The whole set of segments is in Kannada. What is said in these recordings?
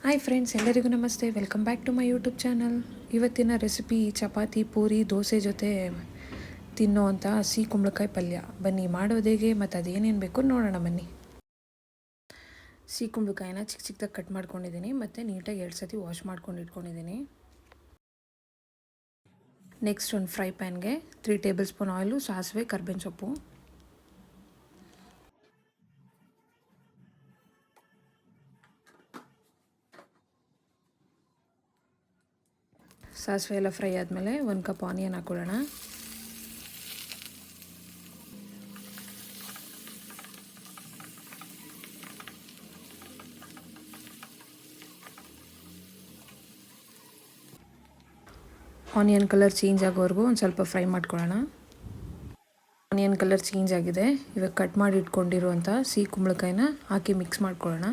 ಹಾಯ್ ಫ್ರೆಂಡ್ಸ್, ಎಲ್ಲರಿಗೂ ನಮಸ್ತೆ. Welcome back to my YouTube channel. ಇವತ್ತಿನ ರೆಸಿಪಿ ಚಪಾತಿ, ಪೂರಿ, ದೋಸೆ ಜೊತೆ ತಿನ್ನೋವಂಥ ಸಿಹಿ ಕುಂಬಳಕಾಯಿ ಪಲ್ಯ. ಬನ್ನಿ ಮಾಡೋದು ಹೇಗೆ ಮತ್ತು ಅದೇನೇನು ಬೇಕು ನೋಡೋಣ ಬನ್ನಿ. ಸಿಹಿ ಕುಂಬಳಕಾಯಿನ ಚಿಕ್ಕ ಚಿಕ್ಕದಾಗಿ ಕಟ್ ಮಾಡ್ಕೊಂಡಿದ್ದೀನಿ ಮತ್ತು ನೀಟಾಗಿ 2 ಸತಿ ವಾಶ್ ಮಾಡ್ಕೊಂಡು ಇಟ್ಕೊಂಡಿದ್ದೀನಿ. ನೆಕ್ಸ್ಟ್ ಒಂದು ಫ್ರೈ ಪ್ಯಾನ್ಗೆ 3 ಟೇಬಲ್ ಸ್ಪೂನ್ ಆಯಿಲು, ಸಾಸಿವೆ, ಕರ್ಬೇವಿನ ಸೊಪ್ಪು, ಸಾಸಿವೆ ಎಲ್ಲ ಫ್ರೈ ಆದಮೇಲೆ 1 ಕಪ್ ಆನಿಯನ್ ಹಾಕೊಳ್ಳೋಣ. ಆನಿಯನ್ ಕಲರ್ ಚೇಂಜ್ ಆಗೋವರೆಗೂ ಒಂದು ಸ್ವಲ್ಪ ಫ್ರೈ ಮಾಡ್ಕೊಳ್ಳೋಣ. ಆನಿಯನ್ ಕಲರ್ ಚೇಂಜ್ ಆಗಿದೆ. ಇವಾಗ ಕಟ್ ಮಾಡಿ ಇಟ್ಕೊಂಡಿರುವಂಥ ಸಿಹಿ ಕುಂಬಳಕಾಯಿನ ಹಾಕಿ ಮಿಕ್ಸ್ ಮಾಡ್ಕೊಳ್ಳೋಣ.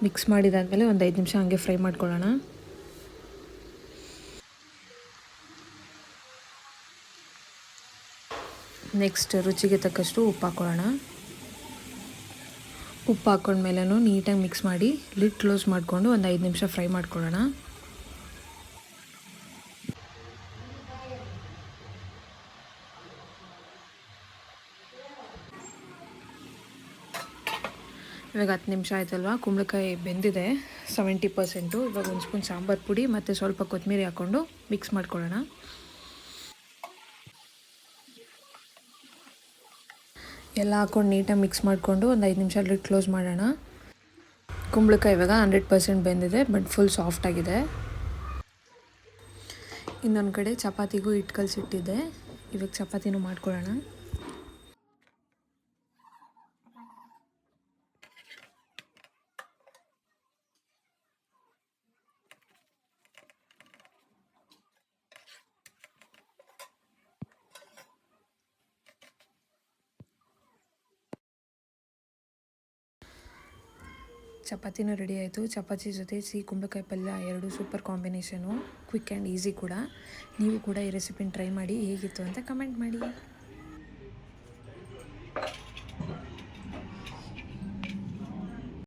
ಮಿಕ್ಸ್ ಮಾಡಿದಾದಮೇಲೆ ಒಂದು 5 ನಿಮಿಷ ಹಾಗೆ ಫ್ರೈ ಮಾಡ್ಕೊಳ್ಳೋಣ. ನೆಕ್ಸ್ಟ್ ರುಚಿಗೆ ತಕ್ಕಷ್ಟು ಉಪ್ಪು ಹಾಕೊಳ್ಳೋಣ. ಉಪ್ಪು ಹಾಕೊಂಡ್ಮೇಲೂ ನೀಟಾಗಿ ಮಿಕ್ಸ್ ಮಾಡಿ ಲಿಡ್ ಕ್ಲೋಸ್ ಮಾಡಿಕೊಂಡು ಒಂದು 5 ನಿಮಿಷ ಫ್ರೈ ಮಾಡ್ಕೊಳ್ಳೋಣ. ಇವಾಗ 10 ನಿಮಿಷ ಆಯ್ತಲ್ವ, ಕುಂಬಳಕಾಯಿ ಬೆಂದಿದೆ 70%. ಇವಾಗ 1 ಸ್ಪೂನ್ ಸಾಂಬಾರು ಪುಡಿ ಮತ್ತು ಸ್ವಲ್ಪ ಕೊತ್ತಂಬರಿ ಹಾಕ್ಕೊಂಡು ಮಿಕ್ಸ್ ಮಾಡ್ಕೊಳ್ಳೋಣ. ಎಲ್ಲ ಹಾಕ್ಕೊಂಡು ನೀಟಾಗಿ ಮಿಕ್ಸ್ ಮಾಡಿಕೊಂಡು ಒಂದು 5 ನಿಮಿಷ ಲಿಡ್ ಕ್ಲೋಸ್ ಮಾಡೋಣ. ಕುಂಬಳಕಾಯಿ ಇವಾಗ 100% ಬೆಂದಿದೆ, ಬಟ್ ಫುಲ್ ಸಾಫ್ಟ್ ಆಗಿದೆ. ಇನ್ನೊಂದು ಕಡೆ ಚಪಾತಿಗೂ ಹಿಟ್ಟು ಕಲಸಿಟ್ಟಿದ್ದೆ. ಇವಾಗ ಚಪಾತಿನೂ ಮಾಡ್ಕೊಳ್ಳೋಣ. ಚಪಾತಿನೂ ರೆಡಿ ಆಯಿತು. ಚಪಾತಿ ಜೊತೆ ಸಿಹಿ ಕುಂಬಳಕಾಯಿ ಪಲ್ಯ 2 super combination, quick and easy ಕೂಡ. ನೀವು ಕೂಡ ಈ ರೆಸಿಪಿನ ಟ್ರೈ ಮಾಡಿ, ಹೇಗಿತ್ತು ಅಂತ ಕಮೆಂಟ್ ಮಾಡಿ.